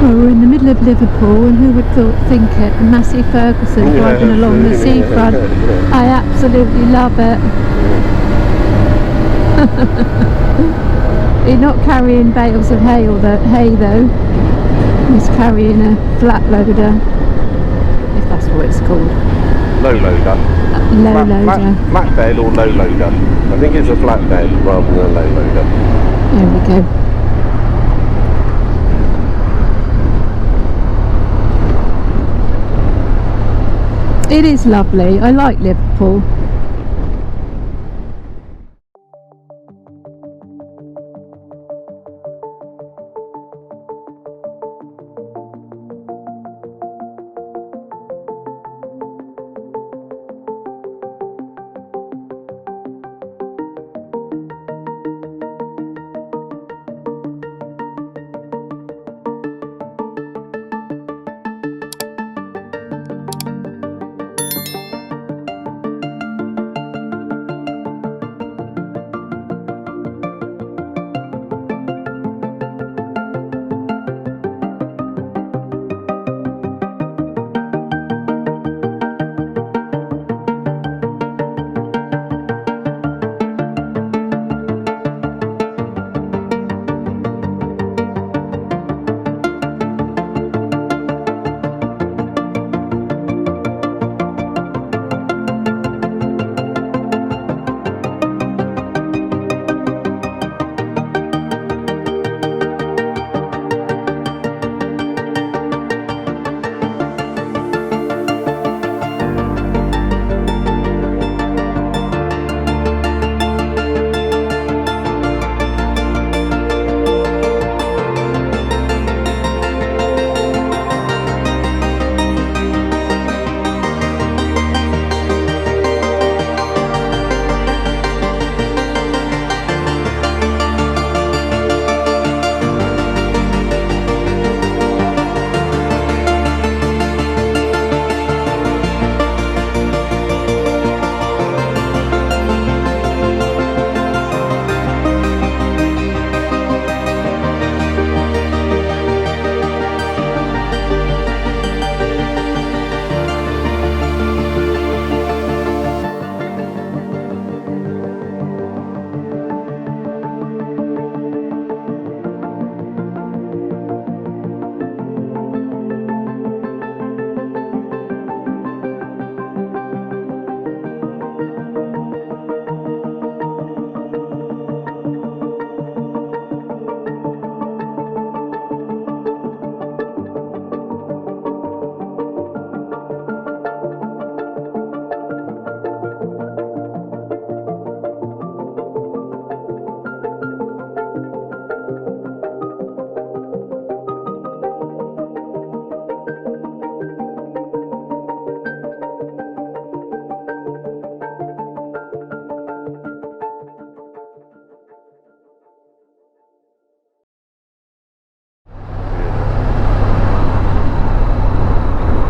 Well, we're in the middle of Liverpool, and who would think it? Massey Ferguson driving along the seafront. I absolutely love it. He's not carrying bales of hay though. He's carrying a flat loader, if that's what it's called. Low loader. Low loader. Flat bed or low loader. I think it's a flat bed rather than a low loader. There we go. It is lovely. I like Liverpool.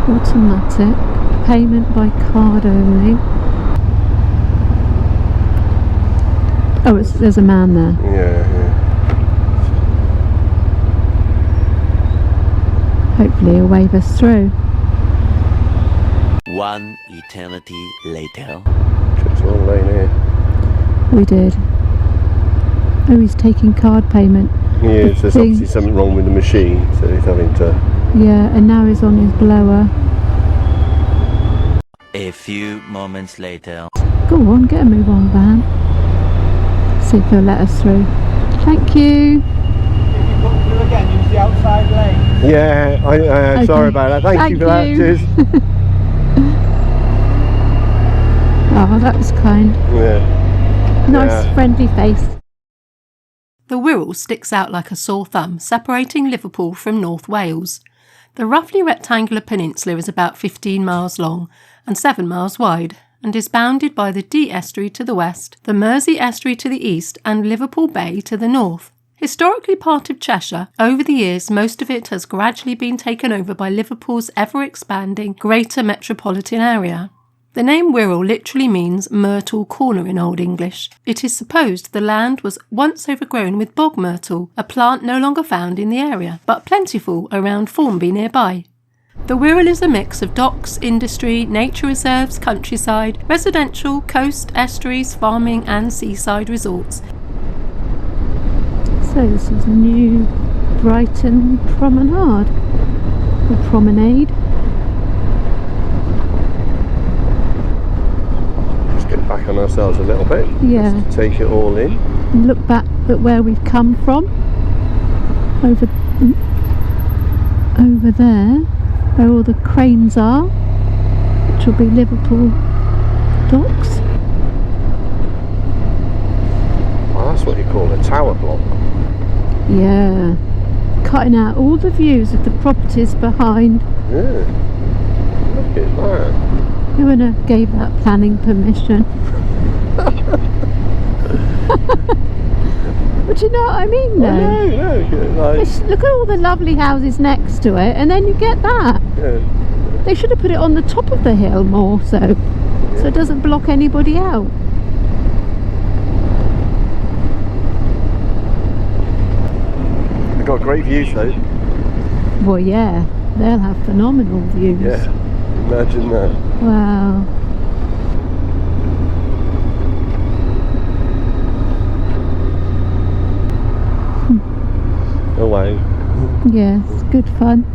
Automatic, payment by card only. Oh, there's a man there. Yeah. Hopefully he'll wave us through. One eternity later. Took the wrong lane here. We did. Oh, he's taking card payment. Yeah, so there's obviously something wrong with the machine, so he's having to... Yeah, and now he's on his blower. A few moments later. Go on, get a move on, van. See if he'll let us through. Thank you. If you come through again, use the outside lane. Yeah, Okay. Sorry about that. Thank you for that. Cheers. Oh, that was kind. Yeah. Nice, friendly face. The Wirral sticks out like a sore thumb, separating Liverpool from North Wales. The roughly rectangular peninsula is about 15 miles long and 7 miles wide, and is bounded by the Dee Estuary to the west, the Mersey Estuary to the east, and Liverpool Bay to the north. Historically part of Cheshire, over the years most of it has gradually been taken over by Liverpool's ever-expanding greater metropolitan area. The name Wirral literally means myrtle corner in Old English. It is supposed the land was once overgrown with bog myrtle, a plant no longer found in the area, but plentiful around Formby nearby. The Wirral is a mix of docks, industry, nature reserves, countryside, residential, coast, estuaries, farming and seaside resorts. So this is New Brighton Promenade, or Promenade. Just get back on ourselves a little bit. Yeah. Just to take it all in. And look back at where we've come from. Over there, where all the cranes are, which will be Liverpool docks. Well, that's what you call a tower block. Yeah, cutting out all the views of the properties behind. Yeah. Look at that. Whoever gave that planning permission? But you know what I mean though? No. Look at all the lovely houses next to it, and then you get that. Yeah. They should have put it on the top of the hill more so it doesn't block anybody out. They've got great views though. Well, yeah, they'll have phenomenal views. Yeah, imagine that. Wow. Oh wow. Yeah, it's good fun.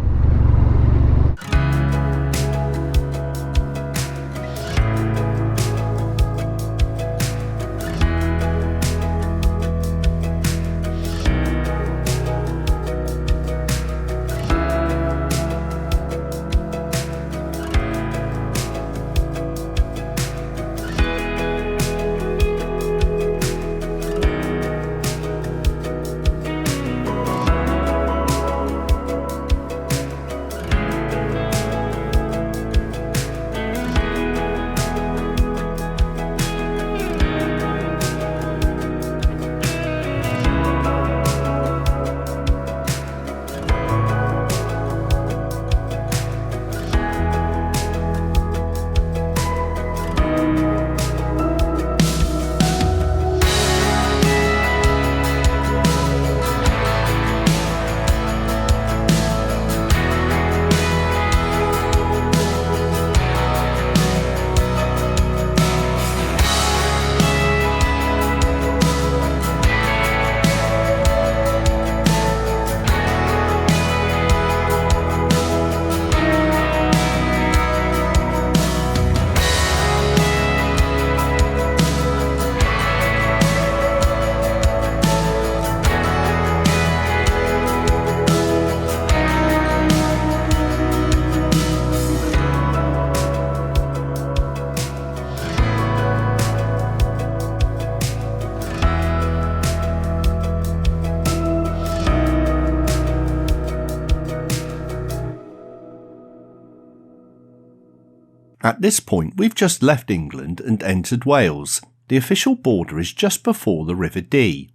At this point, we've just left England and entered Wales. The official border is just before the River Dee.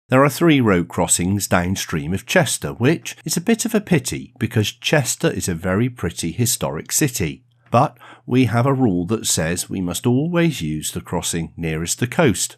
There are 3 road crossings downstream of Chester, which is a bit of a pity because Chester is a very pretty historic city. But we have a rule that says we must always use the crossing nearest the coast.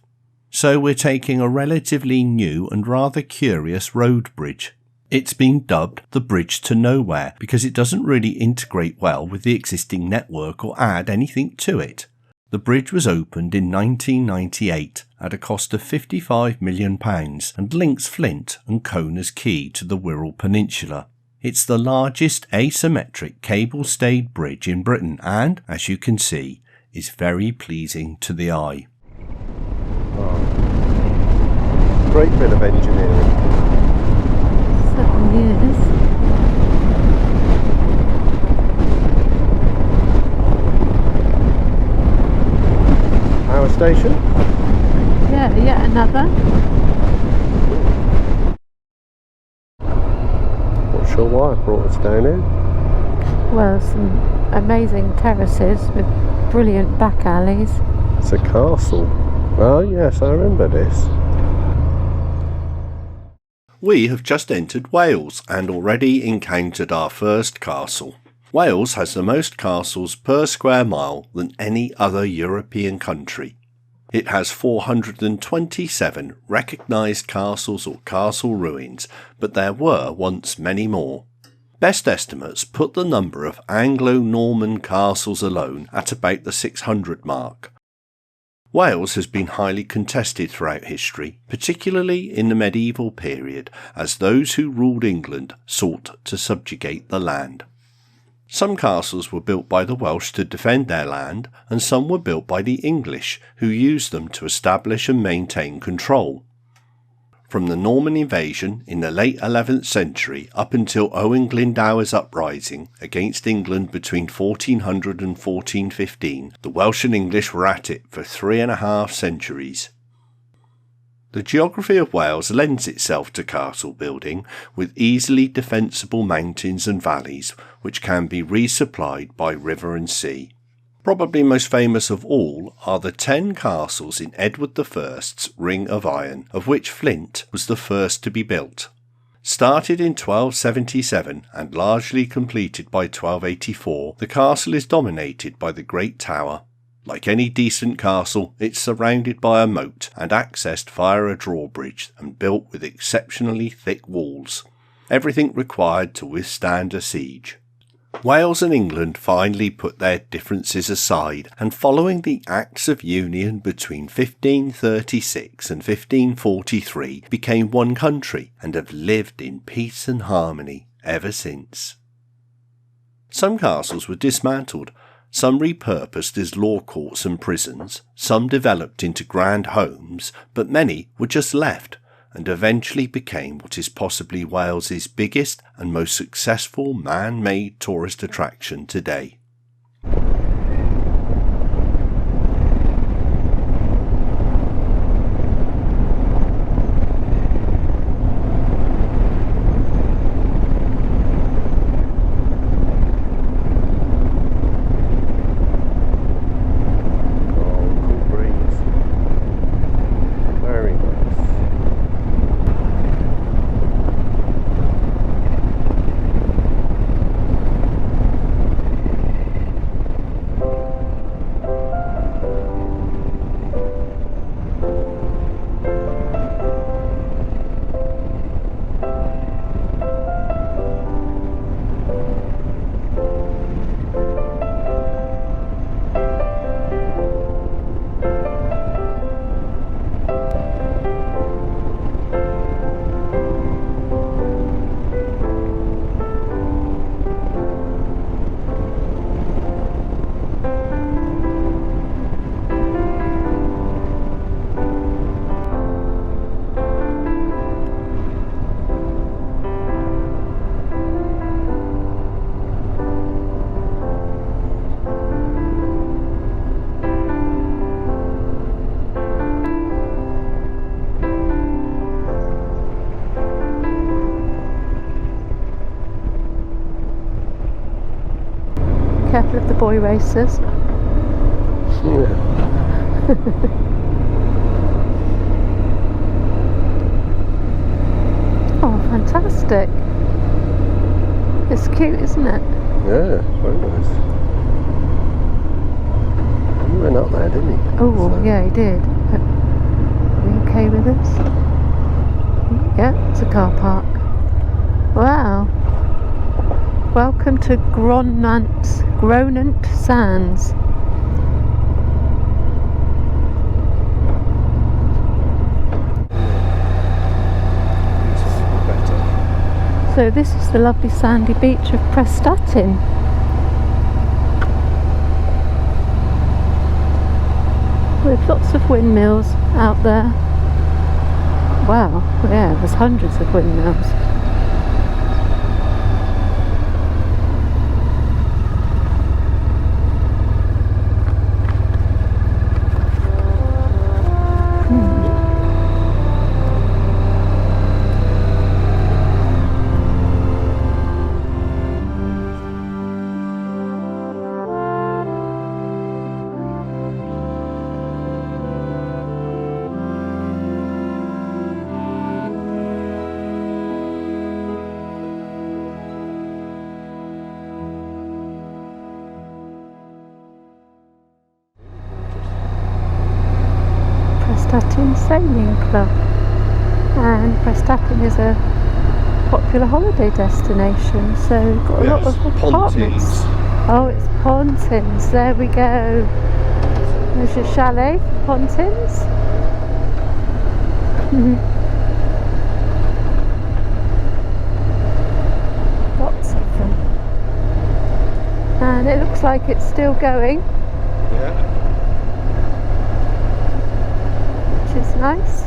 So we're taking a relatively new and rather curious road bridge. It's been dubbed the Bridge to Nowhere because it doesn't really integrate well with the existing network or add anything to it. The bridge was opened in 1998 at a cost of £55 million and links Flint and Coners Quay to the Wirral Peninsula. It's the largest asymmetric cable-stayed bridge in Britain and, as you can see, is very pleasing to the eye. Oh. Great bit of engineering. Certainly is. Power station? Yeah, yet another. Not sure why I brought us down here. Well, some amazing terraces with brilliant back alleys. It's a castle. Oh yes, I remember this. We have just entered Wales and already encountered our first castle. Wales has the most castles per square mile than any other European country. It has 427 recognised castles or castle ruins, but there were once many more. Best estimates put the number of Anglo-Norman castles alone at about the 600 mark. Wales has been highly contested throughout history, particularly in the medieval period, as those who ruled England sought to subjugate the land. Some castles were built by the Welsh to defend their land, and some were built by the English, who used them to establish and maintain control. From the Norman invasion in the late 11th century up until Owen Glendower's uprising against England between 1400 and 1415, the Welsh and English were at it for 3.5 centuries. The geography of Wales lends itself to castle building, with easily defensible mountains and valleys which can be resupplied by river and sea. Probably most famous of all are the 10 castles in Edward I's Ring of Iron, of which Flint was the first to be built. Started in 1277 and largely completed by 1284, the castle is dominated by the Great Tower. Like any decent castle, it's surrounded by a moat and accessed via a drawbridge and built with exceptionally thick walls. Everything required to withstand a siege. Wales and England finally put their differences aside, and following the Acts of Union between 1536 and 1543 became one country and have lived in peace and harmony ever since. Some castles were dismantled, some repurposed as law courts and prisons, some developed into grand homes, but many were just left and eventually became what is possibly Wales's biggest and most successful man-made tourist attraction today. Careful of the boy racers. Oh, fantastic. It's cute, isn't it? Yeah, very nice. He went up there, didn't he? Oh, yeah, he did. Are you okay with this? Yeah, it's a car park. Wow. Welcome to Gronant Sands. So this is the lovely sandy beach of Prestatyn. With lots of windmills out there. Wow, yeah, there's hundreds of windmills. Prestatyn Sailing Club, and Prestatyn is a popular holiday destination, so we've got a lot of apartments. Pontins. Oh, it's Pontins, there we go. There's your chalet, Pontins. Lots of them. And it looks like it's still going, Yeah. which is nice.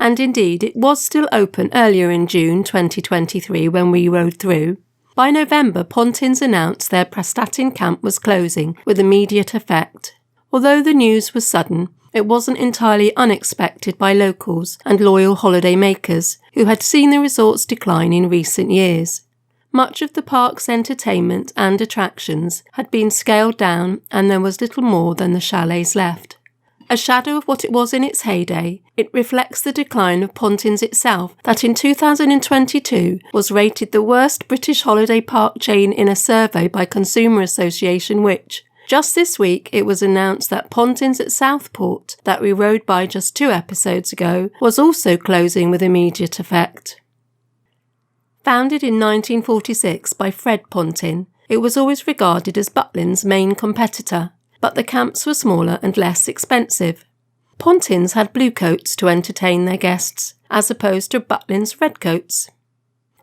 And indeed, it was still open earlier in June 2023 when we rode through. By November, Pontins announced their Prestatyn camp was closing with immediate effect. Although the news was sudden, it wasn't entirely unexpected by locals and loyal holiday makers who had seen the resort's decline in recent years. Much of the park's entertainment and attractions had been scaled down, and there was little more than the chalets left. A shadow of what it was in its heyday, it reflects the decline of Pontins itself, that in 2022 was rated the worst British holiday park chain in a survey by Consumer Association, which, just this week, it was announced that Pontins at Southport, that we rode by just 2 episodes ago, was also closing with immediate effect. Founded in 1946 by Fred Pontin, it was always regarded as Butlin's main competitor, but the camps were smaller and less expensive. Pontins had blue coats to entertain their guests, as opposed to Butlin's red coats.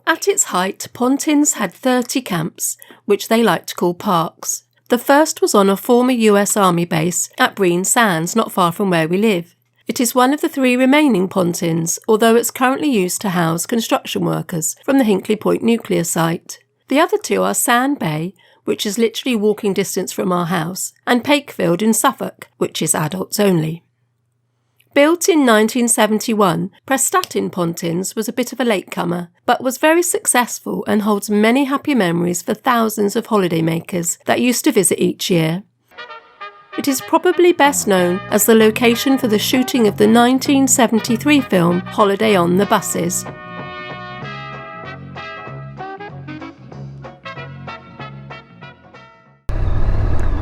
At its height, Pontins had 30 camps, which they like to call parks. The first was on a former US Army base at Breen Sands, not far from where we live. It is one of the 3 remaining Pontins, although it's currently used to house construction workers from the Hinkley Point nuclear site. The other 2 are Sand Bay, which is literally walking distance from our house, and Pakefield in Suffolk, which is adults only. Built in 1971, Prestatyn Pontins was a bit of a latecomer, but was very successful and holds many happy memories for thousands of holidaymakers that used to visit each year. It is probably best known as the location for the shooting of the 1973 film Holiday on the Buses.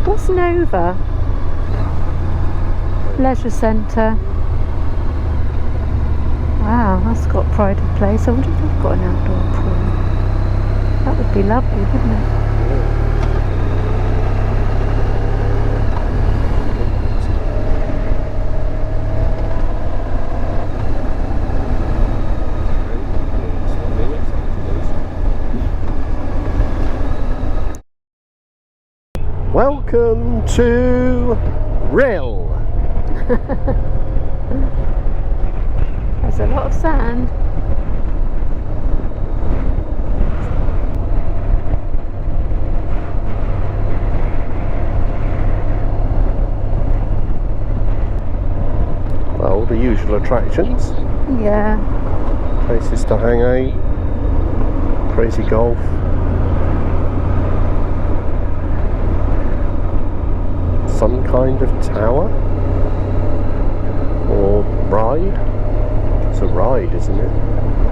What's Nova? Leisure Centre. Wow, that's got pride of place. I wonder if they've got an outdoor pool. That would be lovely, wouldn't it? Welcome to Wirral. There's a lot of sand. Well, the usual attractions. Yeah. Places to hang out. Crazy golf. Some kind of tower or ride. It's a ride, isn't it?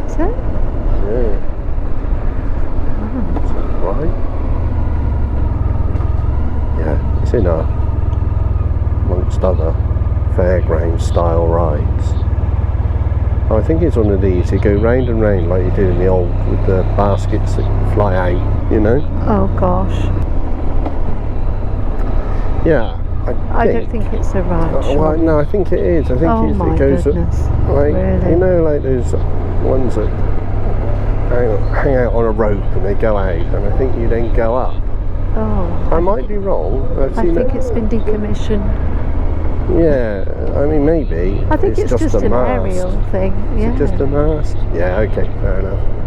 Is it? Yeah. Oh. Is that right? Yeah, it's in amongst other fairground style rides. I think it's one of these. You go round and round like you do in the old, with the baskets that fly out, you know? Oh gosh. Yeah, I don't think it's a ride. Well, no, I think it is. I think Oh my it goes goodness. like, Really? you know, like those ones that hang out on a rope and they go out, and I think you then go up. Oh. I might be wrong. I think it's been decommissioned. Yeah, I mean maybe. I think it's just a an mast. aerial thing. Yeah. Is it just a mast? Yeah, okay, fair enough.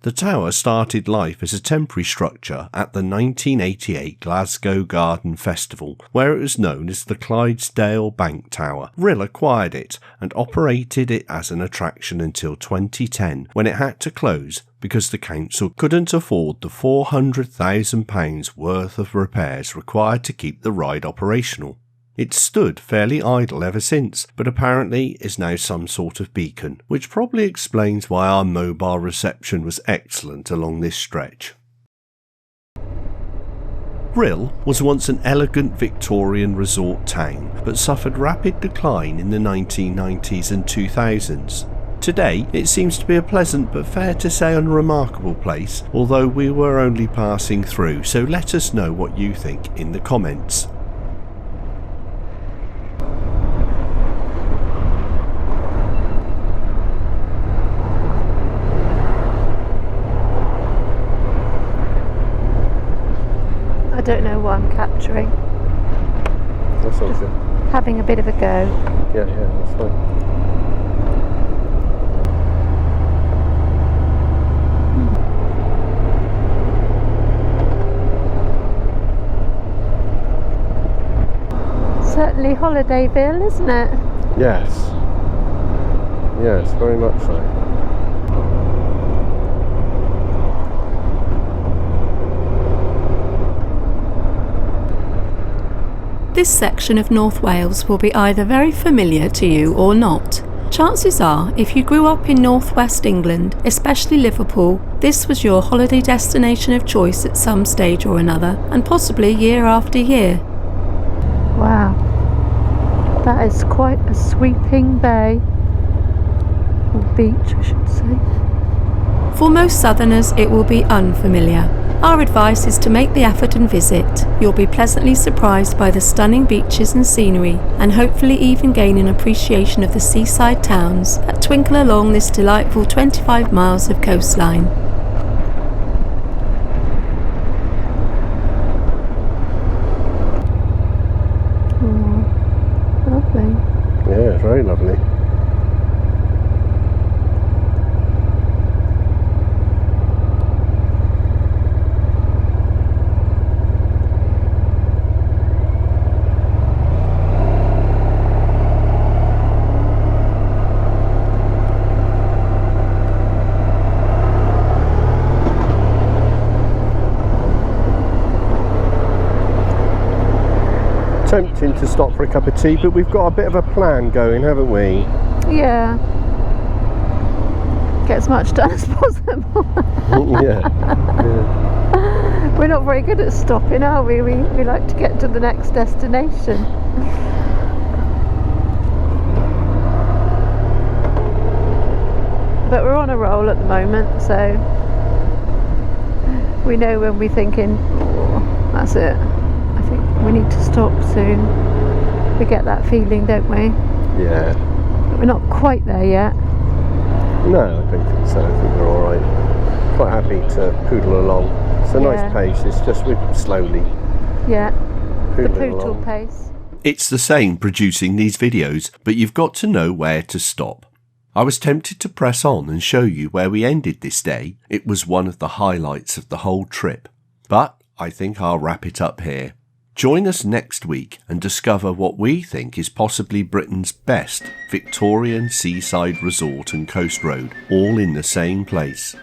The tower started life as a temporary structure at the 1988 Glasgow Garden Festival, where it was known as the Clydesdale Bank Tower. Wirral acquired it and operated it as an attraction until 2010, when it had to close because the council couldn't afford the £400,000 worth of repairs required to keep the ride operational. It's stood fairly idle ever since, but apparently is now some sort of beacon, which probably explains why our mobile reception was excellent along this stretch. Wirral was once an elegant Victorian resort town, but suffered rapid decline in the 1990s and 2000s. Today, it seems to be a pleasant but fair to say unremarkable place, although we were only passing through, so let us know what you think in the comments. I don't know what I'm capturing. That's all good. Having a bit of a go. Yeah, that's fine. Certainly Holidayville, isn't it? Yes. Yes, very much so. This section of North Wales will be either very familiar to you or not. Chances are, if you grew up in northwest England, especially Liverpool, this was your holiday destination of choice at some stage or another, and possibly year after year. Wow, that is quite a sweeping bay, or beach I should say. For most southerners it will be unfamiliar. Our advice is to make the effort and visit. You'll be pleasantly surprised by the stunning beaches and scenery, and hopefully even gain an appreciation of the seaside towns that twinkle along this delightful 25 miles of coastline. Lovely. Yeah, very lovely. Tempting to stop for a cup of tea, but we've got a bit of a plan going, haven't we? Yeah. Get as much done as possible. Yeah. We're not very good at stopping, are we? We like to get to the next destination. But we're on a roll at the moment, so we know when we're thinking, oh, that's it. I think we need to stop soon. We get that feeling, don't we? Yeah. But we're not quite there yet. No, I don't think so. I think we're alright. Quite happy to poodle along. It's a nice pace, it's just we're slowly Yeah. The poodling poodle along. pace. It's the same producing these videos, but you've got to know where to stop. I was tempted to press on and show you where we ended this day. It was one of the highlights of the whole trip. But I think I'll wrap it up here. Join us next week and discover what we think is possibly Britain's best Victorian seaside resort and coast road, all in the same place.